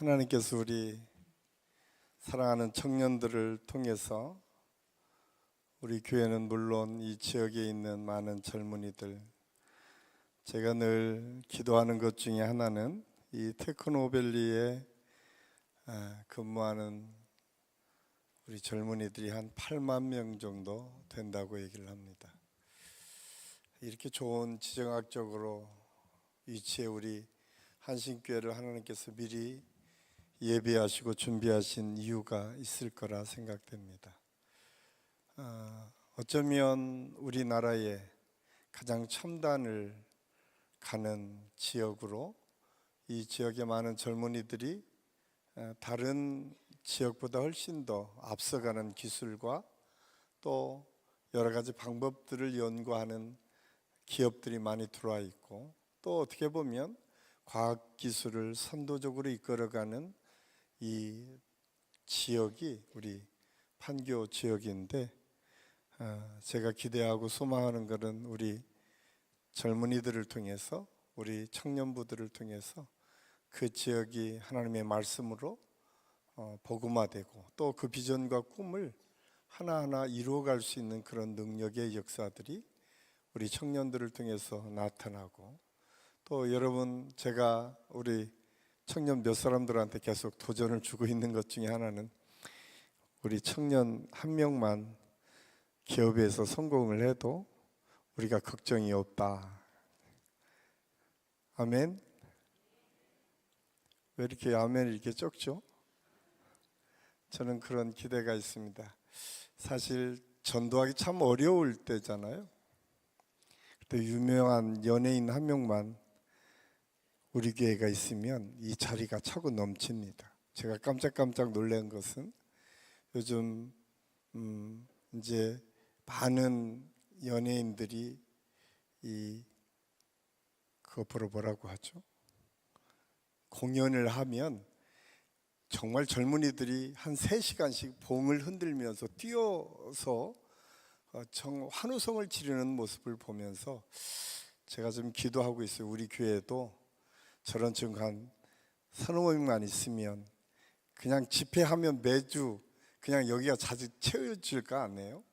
하나님께서 우리 사랑하는 청년들을 통해서 우리 교회는 물론 이 지역에 있는 많은 젊은이들, 제가 늘 기도하는 것 중에 하나는 이 테크노밸리에 근무하는 우리 젊은이들이 한 8만 명 정도 된다고 얘기를 합니다. 이렇게 좋은 지정학적으로 위치에 우리 한신교회를 하나님께서 미리 예비하시고 준비하신 이유가 있을 거라 생각됩니다. 어쩌면 우리나라의 가장 첨단을 가는 지역으로 이 지역의 많은 젊은이들이 다른 지역보다 훨씬 더 앞서가는 기술과 또 여러 가지 방법들을 연구하는 기업들이 많이 들어와 있고, 또 어떻게 보면 과학기술을 선도적으로 이끌어가는 이 지역이 우리 판교 지역인데, 제가 기대하고 소망하는 것은 우리 젊은이들을 통해서, 우리 청년부들을 통해서 그 지역이 하나님의 말씀으로 복음화되고 또 그 비전과 꿈을 하나하나 이루어갈 수 있는 그런 능력의 역사들이 우리 청년들을 통해서 나타나고, 또 여러분, 제가 우리 청년 몇 사람들한테 계속 도전을 주고 있는 것 중에 하나는 우리 청년 한 명만 기업에서 성공을 해도 우리가 걱정이 없다. 아멘? 왜 이렇게 아멘이 이렇게 적죠? 저는 그런 기대가 있습니다. 사실 전도하기 참 어려울 때잖아요. 그때 유명한 연예인 한 명만 우리 교회가 있으면 이 자리가 차고 넘칩니다. 제가 깜짝깜짝 놀란 것은 요즘 이제 많은 연예인들이 그거 뭐라고 하죠? 공연을 하면 정말 젊은이들이 한 3시간씩 봉을 흔들면서 뛰어서 환호성을 지르는 모습을 보면서 제가 좀 기도하고 있어요. 우리 교회도 저런 친구 한 3~5명만 있으면 그냥 집회하면 매주 그냥 여기가 자주 채워질까 안 해요?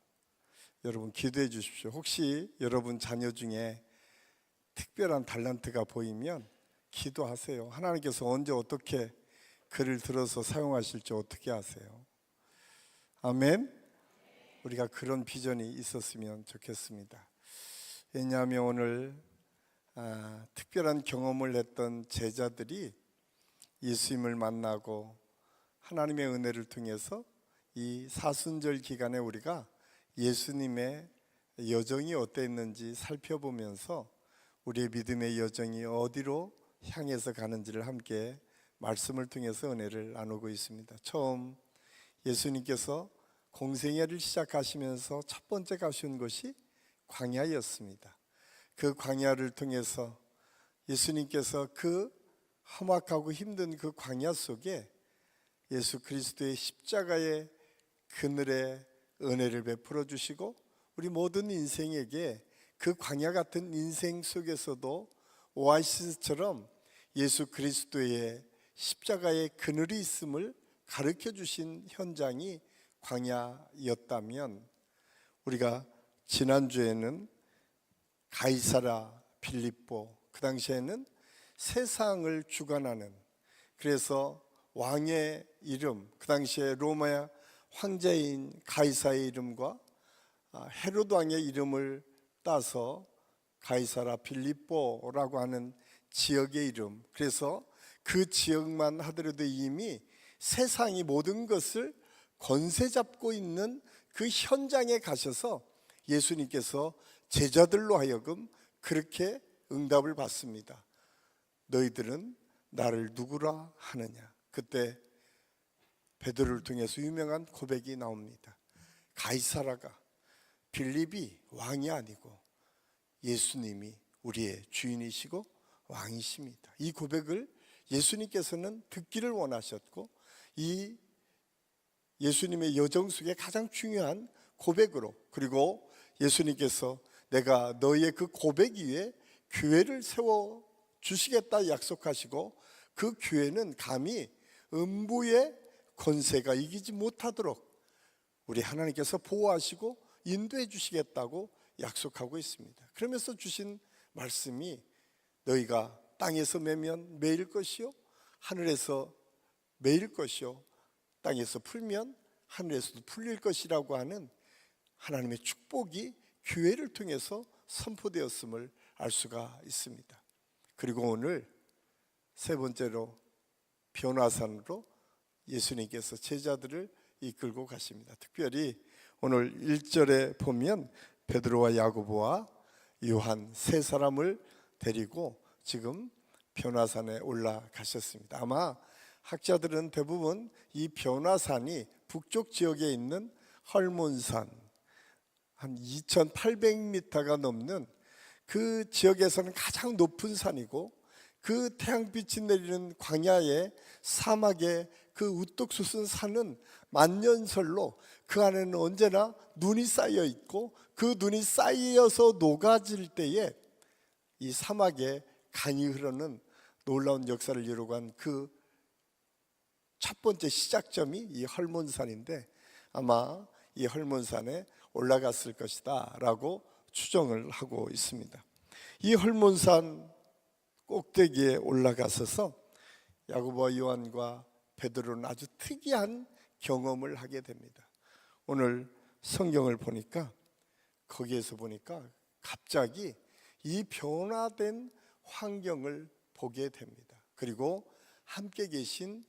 여러분 기도해 주십시오. 혹시 여러분 자녀 중에 특별한 달란트가 보이면 기도하세요. 하나님께서 언제 어떻게 그를 들어서 사용하실지 어떻게 아세요? 아멘? 우리가 그런 비전이 있었으면 좋겠습니다. 왜냐하면 오늘 특별한 경험을 했던 제자들이 예수님을 만나고 하나님의 은혜를 통해서 이 사순절 기간에 우리가 예수님의 여정이 어땠는지 살펴보면서 우리의 믿음의 여정이 어디로 향해서 가는지를 함께 말씀을 통해서 은혜를 나누고 있습니다. 처음 예수님께서 공생애를 시작하시면서 첫 번째 가신 곳이 광야였습니다. 그 광야를 통해서 예수님께서 그 험악하고 힘든 그 광야 속에 예수 그리스도의 십자가의 그늘에 은혜를 베풀어 주시고, 우리 모든 인생에게 그 광야 같은 인생 속에서도 오아시스처럼 예수 그리스도의 십자가의 그늘이 있음을 가르쳐 주신 현장이 광야였다면, 우리가 지난주에는 가이사라 빌립보, 그 당시에는 세상을 주관하는, 그래서 왕의 이름, 그 당시에 로마 황제인 가이사의 이름과 헤로드 왕의 이름을 따서 가이사라 빌립보라고 하는 지역의 이름, 그래서 그 지역만 하더라도 이미 세상이 모든 것을 권세 잡고 있는 그 현장에 가셔서 예수님께서 제자들로 하여금 그렇게 응답을 받습니다. 너희들은 나를 누구라 하느냐? 그때 베드로를 통해서 유명한 고백이 나옵니다. 가이사라가, 빌립이 왕이 아니고 예수님이 우리의 주인이시고 왕이십니다. 이 고백을 예수님께서는 듣기를 원하셨고, 이 예수님의 여정 속에 가장 중요한 고백으로, 그리고 예수님께서 내가 너희의 그 고백 위에 교회를 세워 주시겠다 약속하시고, 그 교회는 감히 음부의 권세가 이기지 못하도록 우리 하나님께서 보호하시고 인도해 주시겠다고 약속하고 있습니다. 그러면서 주신 말씀이 너희가 땅에서 매면 매일 것이요 하늘에서 매일 것이요 땅에서 풀면 하늘에서도 풀릴 것이라고 하는 하나님의 축복이 교회를 통해서 선포되었음을 알 수가 있습니다. 그리고 오늘 세 번째로 변화산으로 예수님께서 제자들을 이끌고 가십니다. 특별히 오늘 1절에 보면 베드로와 야고보와 요한 세 사람을 데리고 지금 변화산에 올라가셨습니다. 아마 학자들은 대부분 이 변화산이 북쪽 지역에 있는 헐몬산 한 2,800m가 넘는 그 지역에서는 가장 높은 산이고 그 태양빛이 내리는 광야의 사막의 그 우뚝 솟은 산은 만년설로 그 안에는 언제나 눈이 쌓여 있고 그 눈이 쌓여서 녹아질 때에 이 사막에 강이 흐르는 놀라운 역사를 이루고 한 그 첫 번째 시작점이 이 헐몬산인데 아마 이 헐몬산에 올라갔을 것이다 라고 추정을 하고 있습니다. 이 헐몬산 꼭대기에 올라가서서 야고보와 요한과 베드로는 아주 특이한 경험을 하게 됩니다. 오늘 성경을 보니까 거기에서 보니까 갑자기 이 변화된 환경을 보게 됩니다. 그리고 함께 계신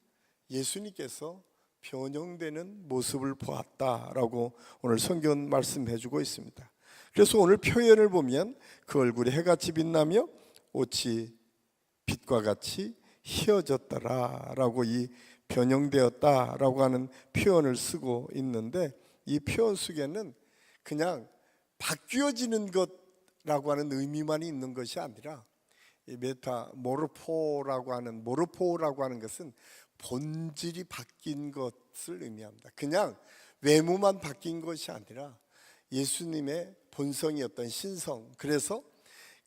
예수님께서 변형되는 모습을 보았다라고 오늘 성경 말씀해주고 있습니다. 그래서 오늘 표현을 보면 그 얼굴이 해같이 빛나며 옷이 빛과 같이 희어졌더라라고 이 변형되었다라고 하는 표현을 쓰고 있는데 이 표현 속에는 그냥 바뀌어지는 것라고 하는 의미만 있는 것이 아니라 이 메타모르포라고 하는 것은 본질이 바뀐 것을 의미합니다. 그냥 외모만 바뀐 것이 아니라 예수님의 본성이었던 신성, 그래서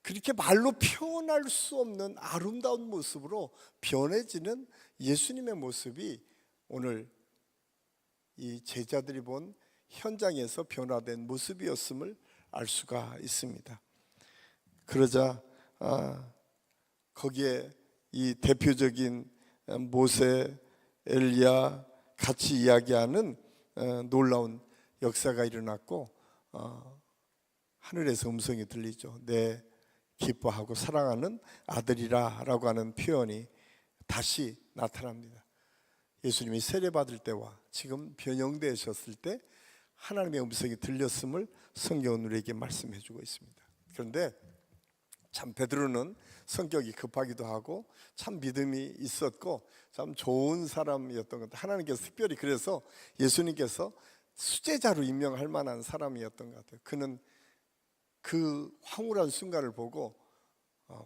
그렇게 말로 표현할 수 없는 아름다운 모습으로 변해지는 예수님의 모습이 오늘 이 제자들이 본 현장에서 변화된 모습이었음을 알 수가 있습니다. 그러자 거기에 이 대표적인 모세, 엘리야 같이 이야기하는 놀라운 역사가 일어났고 하늘에서 음성이 들리죠. 내 기뻐하고 사랑하는 아들이라 라고 하는 표현이 다시 나타납니다. 예수님이 세례받을 때와 지금 변형되셨을 때 하나님의 음성이 들렸음을 성경은 우리에게 말씀해 주고 있습니다. 그런데 참 베드로는 성격이 급하기도 하고 참 믿음이 있었고 참 좋은 사람이었던 것 같아요. 하나님께서 특별히 그래서 예수님께서 수제자로 임명할 만한 사람이었던 것 같아요. 그는 그 황홀한 순간을 보고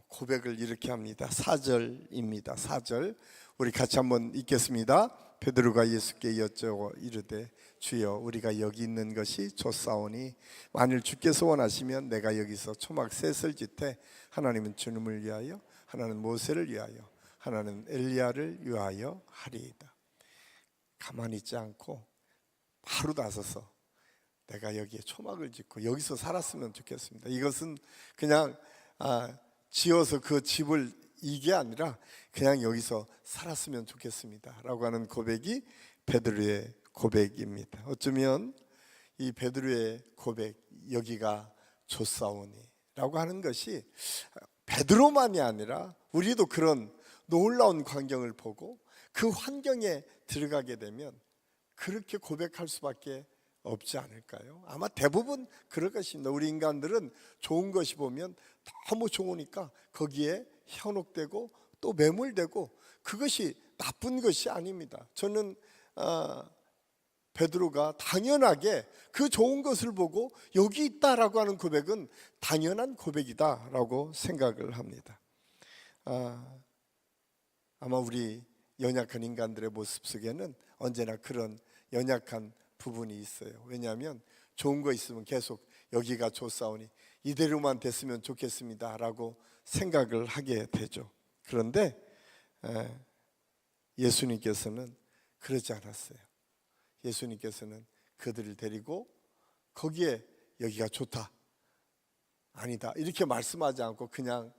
고백을 이렇게 합니다. 4절입니다. 4절 우리 같이 한번 읽겠습니다. 베드로가 예수께 여쭈어 이르되 주여 우리가 여기 있는 것이 좋사오니 만일 주께서 원하시면 내가 여기서 초막 셋을 짓되 하나님은 주님을 위하여 하나는 모세를 위하여 하나는 엘리야를 위하여 하리이다. 가만히 있지 않고 바로 나서서 내가 여기에 초막을 짓고 여기서 살았으면 좋겠습니다. 이것은 그냥 지어서 그 집을 이게 아니라 그냥 여기서 살았으면 좋겠습니다 라고 하는 고백이 베드로의 고백입니다. 어쩌면 이 베드로의 고백, 여기가 좋사오니 라고 하는 것이 베드로만이 아니라 우리도 그런 놀라운 광경을 보고 그 환경에 들어가게 되면 그렇게 고백할 수밖에 없지 않을까요? 아마 대부분 그럴 것입니다. 우리 인간들은 좋은 것이 보면 너무 좋으니까 거기에 현혹되고 또 매몰되고 그것이 나쁜 것이 아닙니다. 저는 베드로가 당연하게 그 좋은 것을 보고 여기 있다라고 하는 고백은 당연한 고백이다라고 생각을 합니다. 아마 우리 연약한 인간들의 모습 속에는 언제나 그런 연약한 부분이 있어요. 왜냐하면 좋은 거 있으면 계속 여기가 좋사오니 이대로만 됐으면 좋겠습니다 라고 생각을 하게 되죠. 그런데 예수님께서는 그러지 않았어요. 예수님께서는 그들을 데리고 거기에 여기가 좋다, 아니다 이렇게 말씀하지 않고 그냥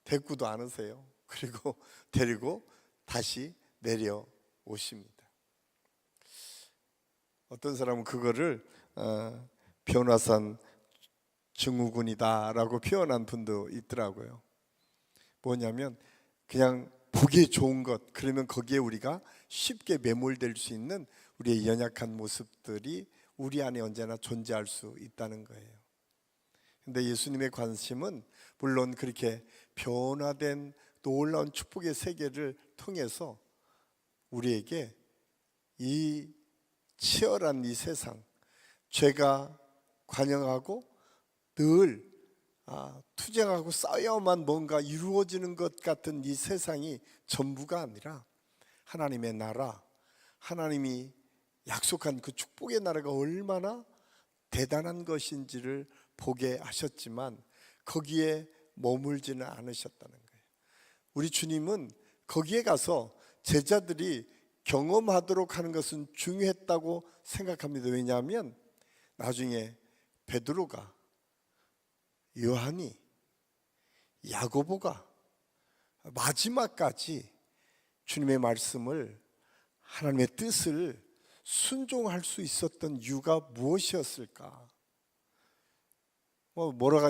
대꾸도 않으세요. 그리고 데리고 다시 내려오십니다. 어떤 사람은 그거를 변화산 증후군이다라고 표현한 분도 있더라고요. 뭐냐면 그냥 보기에 좋은 것, 그러면 거기에 우리가 쉽게 매몰될 수 있는 우리의 연약한 모습들이 우리 안에 언제나 존재할 수 있다는 거예요. 근데 예수님의 관심은 물론 그렇게 변화된 놀라운 축복의 세계를 통해서 우리에게 이 치열한 이 세상, 죄가 관영하고 늘 투쟁하고 싸워야만 뭔가 이루어지는 것 같은 이 세상이 전부가 아니라 하나님의 나라, 하나님이 약속한 그 축복의 나라가 얼마나 대단한 것인지를 보게 하셨지만 거기에 머물지는 않으셨다는 거예요. 우리 주님은 거기에 가서 제자들이 경험하도록 하는 것은 중요했다고 생각합니다. 왜냐하면 나중에 베드로가, 요한이, 야고보가 마지막까지 주님의 말씀을, 하나님의 뜻을 순종할 수 있었던 이유가 무엇이었을까?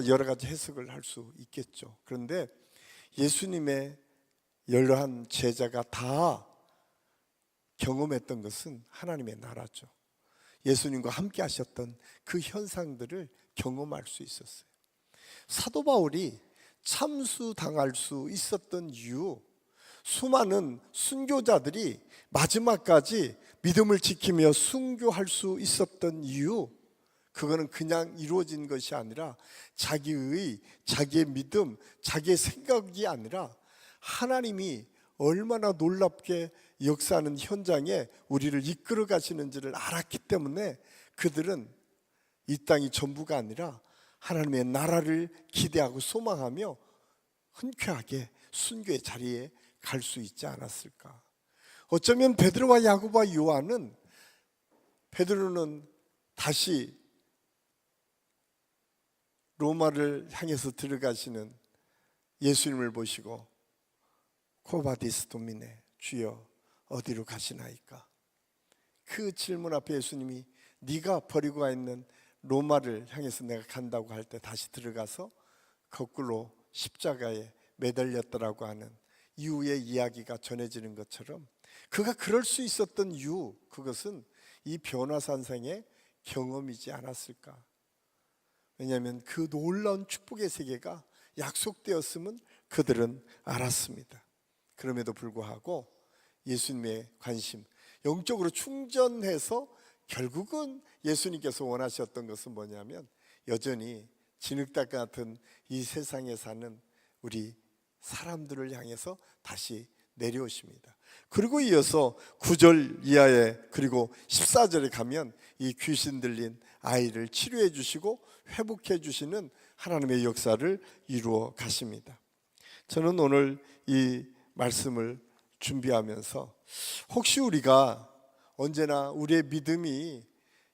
여러 가지 해석을 할 수 있겠죠. 그런데 예수님의 열한 제자가 다 경험했던 것은 하나님의 나라죠. 예수님과 함께 하셨던 그 현상들을 경험할 수 있었어요. 사도 바울이 참수당할 수 있었던 이유, 수많은 순교자들이 마지막까지 믿음을 지키며 순교할 수 있었던 이유, 그거는 그냥 이루어진 것이 아니라 자기의 믿음, 자기의 생각이 아니라 하나님이 얼마나 놀랍게 역사하는 현장에 우리를 이끌어 가시는지를 알았기 때문에 그들은 이 땅이 전부가 아니라 하나님의 나라를 기대하고 소망하며 흔쾌하게 순교의 자리에 갈 수 있지 않았을까. 어쩌면 베드로와 야고보와 요한은, 베드로는 다시 로마를 향해서 들어가시는 예수님을 보시고 코바디스 도미네, 주여 어디로 가시나이까? 그 질문 앞에 예수님이 네가 버리고 가 있는 로마를 향해서 내가 간다고 할 때 다시 들어가서 거꾸로 십자가에 매달렸더라고 하는 이유의 이야기가 전해지는 것처럼, 그가 그럴 수 있었던 이유, 그것은 이 변화산상의 경험이지 않았을까. 왜냐하면 그 놀라운 축복의 세계가 약속되었음은 그들은 알았습니다. 그럼에도 불구하고 예수님의 관심, 영적으로 충전해서 결국은 예수님께서 원하셨던 것은 뭐냐면 여전히 진흙탕 같은 이 세상에 사는 우리 사람들을 향해서 다시 내려오십니다. 그리고 이어서 9절 이하에, 그리고 14절에 가면 이 귀신 들린 아이를 치료해 주시고 회복해 주시는 하나님의 역사를 이루어 가십니다. 저는 오늘 이 말씀을 준비하면서 혹시 우리가 언제나 우리의 믿음이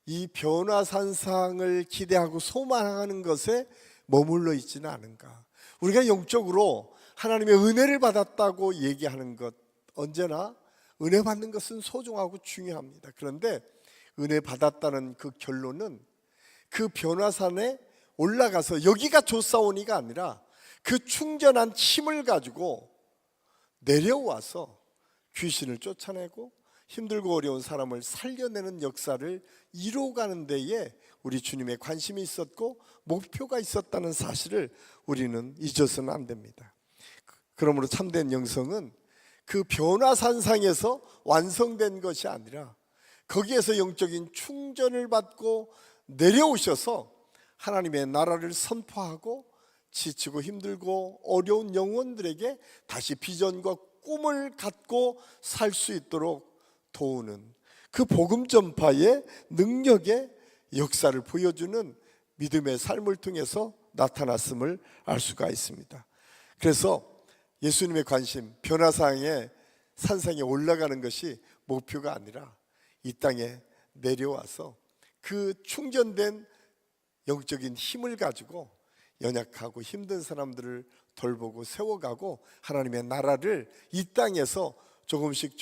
이 변화산상을 기대하고 소망하는 것에 머물러 있지는 않은가. 우리가 영적으로 하나님의 은혜를 받았다고 얘기하는 것, 언제나 은혜 받는 것은 소중하고 중요합니다. 그런데 은혜 받았다는 그 결론은 그 변화산에 올라가서 여기가 좋사오니가 아니라 그 충전한 힘을 가지고 내려와서 귀신을 쫓아내고 힘들고 어려운 사람을 살려내는 역사를 이루어가는 데에 우리 주님의 관심이 있었고 목표가 있었다는 사실을 우리는 잊어서는 안 됩니다. 그러므로 참된 영성은 그 변화산상에서 완성된 것이 아니라 거기에서 영적인 충전을 받고 내려오셔서 하나님의 나라를 선포하고 지치고 힘들고 어려운 영혼들에게 다시 비전과 꿈을 갖고 살 수 있도록 도우는 그 복음 전파의 능력의 역사를 보여주는 믿음의 삶을 통해서 나타났음을 알 수가 있습니다. 그래서 예수님의 관심, 변화상의 산상에 올라가는 것이 목표가 아니라 이 땅에 내려와서 그 충전된 영적인 힘을 가지고 연약하고 힘든 사람들을 돌보고 세워가고 하나님의 나라를 이 땅에서 조금씩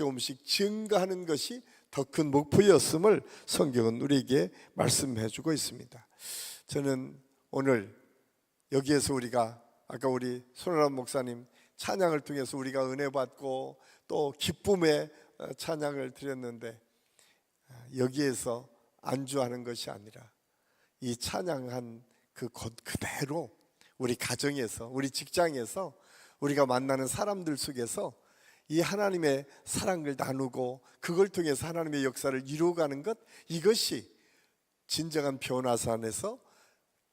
증가하는 것이 더 큰 목표였음을 성경은 우리에게 말씀해 주고 있습니다. 저는 오늘 여기에서 우리가 아까 우리 손아람 목사님 찬양을 통해서 우리가 은혜 받고 또 기쁨의 찬양을 드렸는데, 여기에서 안주하는 것이 아니라 이 찬양한 그 것 그대로 우리 가정에서, 우리 직장에서, 우리가 만나는 사람들 속에서 이 하나님의 사랑을 나누고 그걸 통해서 하나님의 역사를 이루어가는 것, 이것이 진정한 변화산에서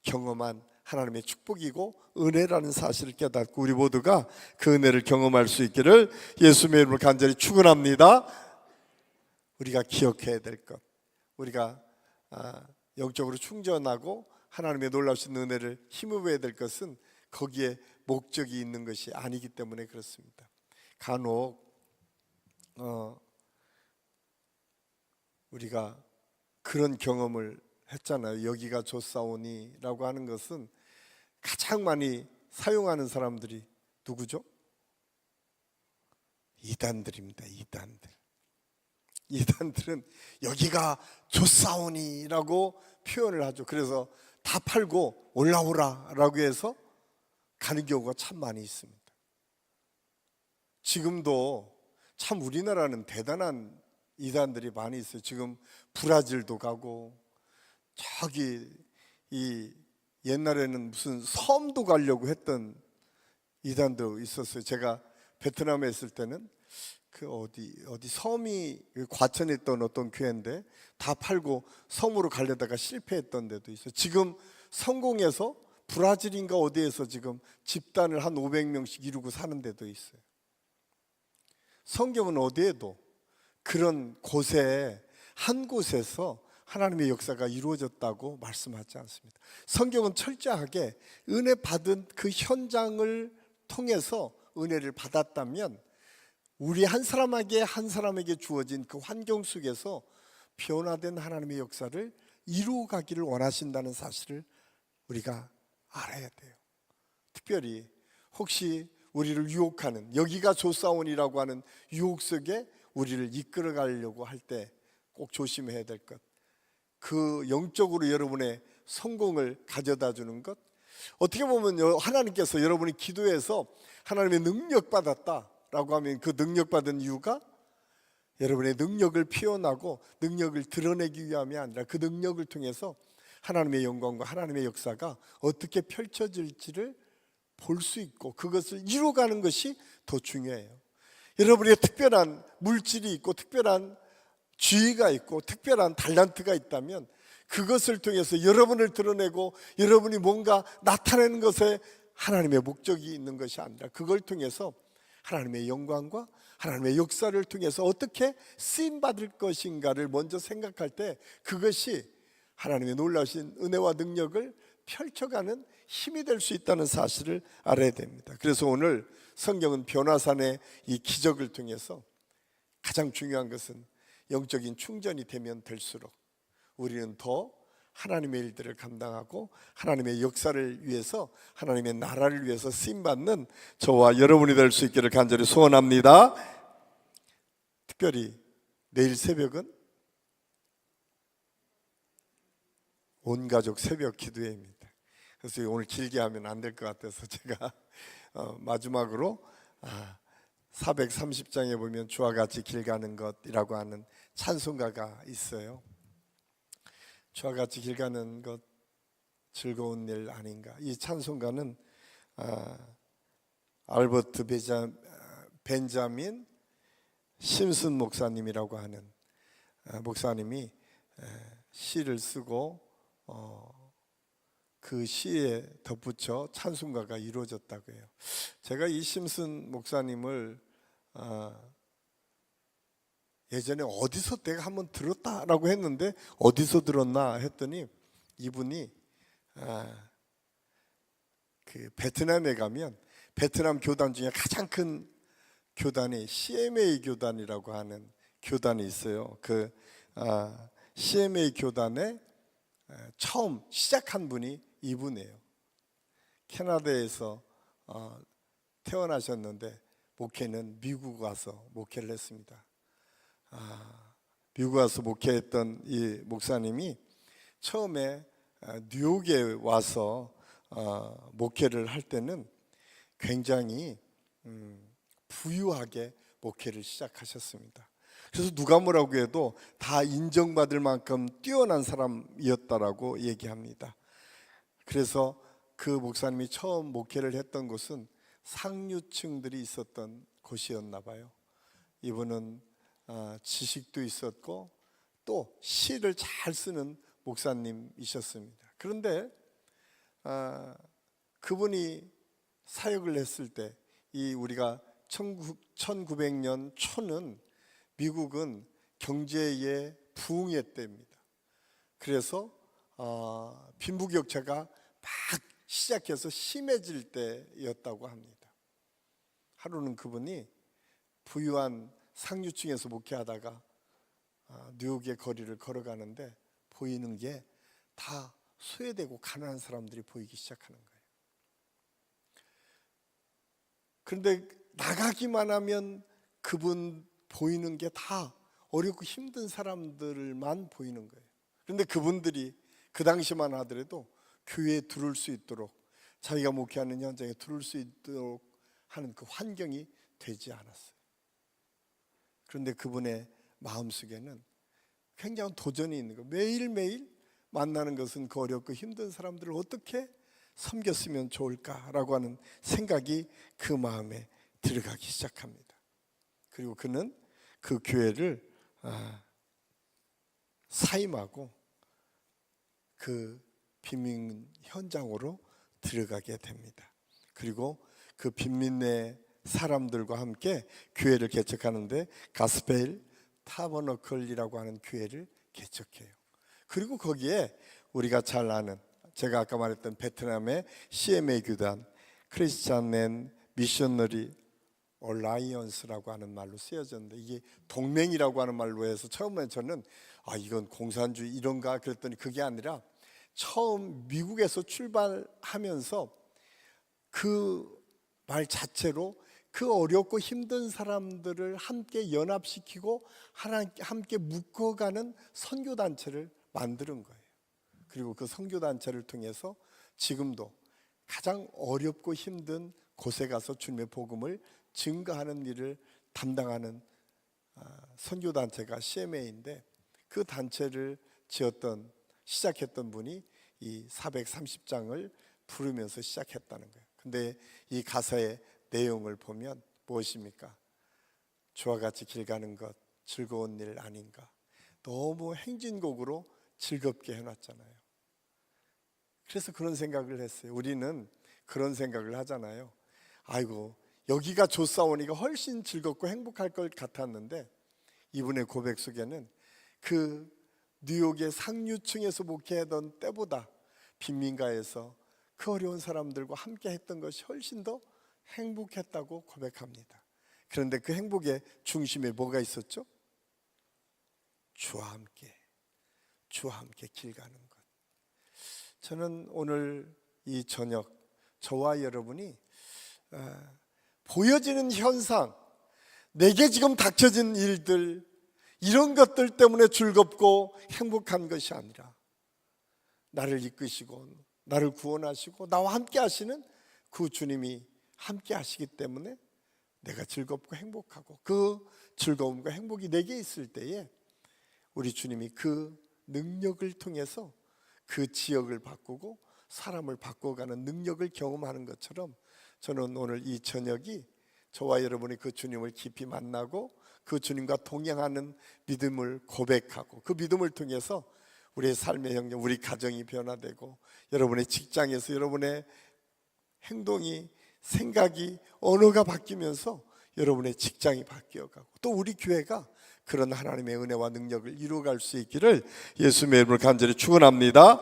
경험한 하나님의 축복이고 은혜라는 사실을 깨닫고 우리 모두가 그 은혜를 경험할 수 있기를 예수님의 이름으로 간절히 축원합니다. 우리가 기억해야 될 것, 우리가 영적으로 충전하고 하나님의 놀라우신 은혜를 힘입어야 될 것은 거기에 목적이 있는 것이 아니기 때문에 그렇습니다. 간혹 우리가 그런 경험을 했잖아요. 여기가 좋사오니 라고 하는 것은 가장 많이 사용하는 사람들이 누구죠? 이단들입니다. 이단들은 여기가 좋사오니 라고 표현을 하죠. 그래서 다 팔고 올라오라 라고 해서 가는 경우가 참 많이 있습니다. 지금도 참 우리나라는 대단한 이단들이 많이 있어요. 지금 브라질도 가고, 저기 이 옛날에는 무슨 섬도 가려고 했던 이단도 있었어요. 제가 베트남에 있을 때는 그 어디 섬이 과천에 있던 어떤 교회인데 다 팔고 섬으로 가려다가 실패했던 데도 있어요. 지금 성공해서 브라질인가 어디에서 지금 집단을 한 500명씩 이루고 사는 데도 있어요. 성경은 어디에도 그런 곳에 한 곳에서 하나님의 역사가 이루어졌다고 말씀하지 않습니다. 성경은 철저하게 은혜 받은 그 현장을 통해서 은혜를 받았다면 우리 한 사람에게 주어진 그 환경 속에서 변화된 하나님의 역사를 이루어가기를 원하신다는 사실을 우리가 알아야 돼요. 특별히 혹시 우리를 유혹하는, 여기가 좋사온이라고 하는 유혹 속에 우리를 이끌어 가려고 할 때 꼭 조심해야 될 것, 그 영적으로 여러분의 성공을 가져다 주는 것, 어떻게 보면 하나님께서 여러분이 기도해서 하나님의 능력 받았다라고 하면 그 능력 받은 이유가 여러분의 능력을 표현하고 능력을 드러내기 위함이 아니라 그 능력을 통해서 하나님의 영광과 하나님의 역사가 어떻게 펼쳐질지를 볼 수 있고 그것을 이루어가는 것이 더 중요해요. 여러분의 특별한 물질이 있고 특별한 지위가 있고 특별한 달란트가 있다면 그것을 통해서 여러분을 드러내고 여러분이 뭔가 나타내는 것에 하나님의 목적이 있는 것이 아니라 그걸 통해서 하나님의 영광과 하나님의 역사를 통해서 어떻게 쓰임받을 것인가를 먼저 생각할 때 그것이 하나님의 놀라우신 은혜와 능력을 펼쳐가는 힘이 될 수 있다는 사실을 알아야 됩니다. 그래서 오늘 성경은 변화산의 이 기적을 통해서 가장 중요한 것은 영적인 충전이 되면 될수록 우리는 더 하나님의 일들을 감당하고 하나님의 역사를 위해서 하나님의 나라를 위해서 쓰임받는 저와 여러분이 될 수 있기를 간절히 소원합니다. 특별히 내일 새벽은 온 가족 새벽 기도회입니다. 그래서 오늘 길게 하면 안 될 것 같아서 제가 마지막으로 430장에 보면 주와 같이 길 가는 것이라고 하는 찬송가가 있어요. 주와 같이 길 가는 것 즐거운 일 아닌가. 이 찬송가는 알버트 벤자민 심슨 목사님이라고 하는 목사님이 시를 쓰고 그 시에 덧붙여 찬송가가 이루어졌다고 해요. 제가 이 심슨 목사님을 예전에 어디서 내가 한번 들었다라고 했는데 어디서 들었나 했더니 이분이 그 베트남에 가면 베트남 교단 중에 가장 큰 교단이 CMA 교단이라고 하는 교단이 있어요. 그 CMA 교단에 처음 시작한 분이 이분이에요. 캐나다에서 태어나셨는데 목회는 미국 와서 목회를 했습니다. 미국 와서 목회했던 이 목사님이 처음에 뉴욕에 와서 목회를 할 때는 굉장히 부유하게 목회를 시작하셨습니다. 그래서 누가 뭐라고 해도 다 인정받을 만큼 뛰어난 사람이었다라고 얘기합니다. 그래서 그 목사님이 처음 목회를 했던 곳은 상류층들이 있었던 곳이었나 봐요. 이분은 지식도 있었고 또 시를 잘 쓰는 목사님이셨습니다. 그런데 그분이 사역을 했을 때 이 우리가 1900년 초는 미국은 경제의 부흥의 때입니다. 그래서 빈부격차가 막 시작해서 심해질 때였다고 합니다. 하루는 그분이 부유한 상류층에서 목회하다가 뉴욕의 거리를 걸어가는데 보이는 게 다 소외되고 가난한 사람들이 보이기 시작하는 거예요. 그런데 나가기만 하면 그분 보이는 게 다 어렵고 힘든 사람들만 보이는 거예요. 그런데 그분들이 그 당시만 하더라도 교회에 들어올 수 있도록, 자기가 목회하는 현장에 들어올 수 있도록 하는 그 환경이 되지 않았어요. 그런데 그분의 마음속에는 굉장한 도전이 있는 거예요. 매일매일 만나는 것은 그 어렵고 힘든 사람들을 어떻게 섬겼으면 좋을까라고 하는 생각이 그 마음에 들어가기 시작합니다. 그리고 그는 그 교회를 사임하고 그 빈민 현장으로 들어가게 됩니다. 그리고 그 빈민의 사람들과 함께 교회를 개척하는데 가스펠 타버너클이라고 하는 교회를 개척해요. 그리고 거기에 우리가 잘 아는, 제가 아까 말했던 베트남의 CMA 교단, 크리스찬 미셔너리 얼라이언스라고 하는 말로 쓰여졌는데, 이게 동맹이라고 하는 말로 해서 처음에 저는 이건 공산주의 이런가 그랬더니 그게 아니라 처음 미국에서 출발하면서 그 말 자체로 그 어렵고 힘든 사람들을 함께 연합시키고 함께 묶어가는 선교단체를 만드는 거예요. 그리고 그 선교단체를 통해서 지금도 가장 어렵고 힘든 곳에 가서 주님의 복음을 증거하는 일을 담당하는 선교단체가 CMA인데, 그 단체를 시작했던 분이 이 430장을 부르면서 시작했다는 거예요. 근데 이 가사의 내용을 보면 무엇입니까? 주와 같이 길 가는 것 즐거운 일 아닌가. 너무 행진곡으로 즐겁게 해놨잖아요. 그래서 그런 생각을 했어요. 우리는 그런 생각을 하잖아요. 아이고, 여기가 좋사오니까 훨씬 즐겁고 행복할 것 같았는데, 이분의 고백 속에는 그 뉴욕의 상류층에서 목회하던 때보다 빈민가에서 그 어려운 사람들과 함께 했던 것이 훨씬 더 행복했다고 고백합니다. 그런데 그 행복의 중심에 뭐가 있었죠? 주와 함께 길 가는 것. 저는 오늘 이 저녁 저와 여러분이 보여지는 현상, 내게 지금 닥쳐진 일들, 이런 것들 때문에 즐겁고 행복한 것이 아니라 나를 이끄시고 나를 구원하시고 나와 함께 하시는 그 주님이 함께 하시기 때문에 내가 즐겁고 행복하고, 그 즐거움과 행복이 내게 있을 때에 우리 주님이 그 능력을 통해서 그 지역을 바꾸고 사람을 바꿔가는 능력을 경험하는 것처럼, 저는 오늘 이 저녁이 저와 여러분이 그 주님을 깊이 만나고 그 주님과 동행하는 믿음을 고백하고, 그 믿음을 통해서 우리의 삶의 영역, 우리 가정이 변화되고, 여러분의 직장에서 여러분의 행동이, 생각이, 언어가 바뀌면서 여러분의 직장이 바뀌어가고, 또 우리 교회가 그런 하나님의 은혜와 능력을 이루어갈 수 있기를 예수님의 이름으로 간절히 축원합니다.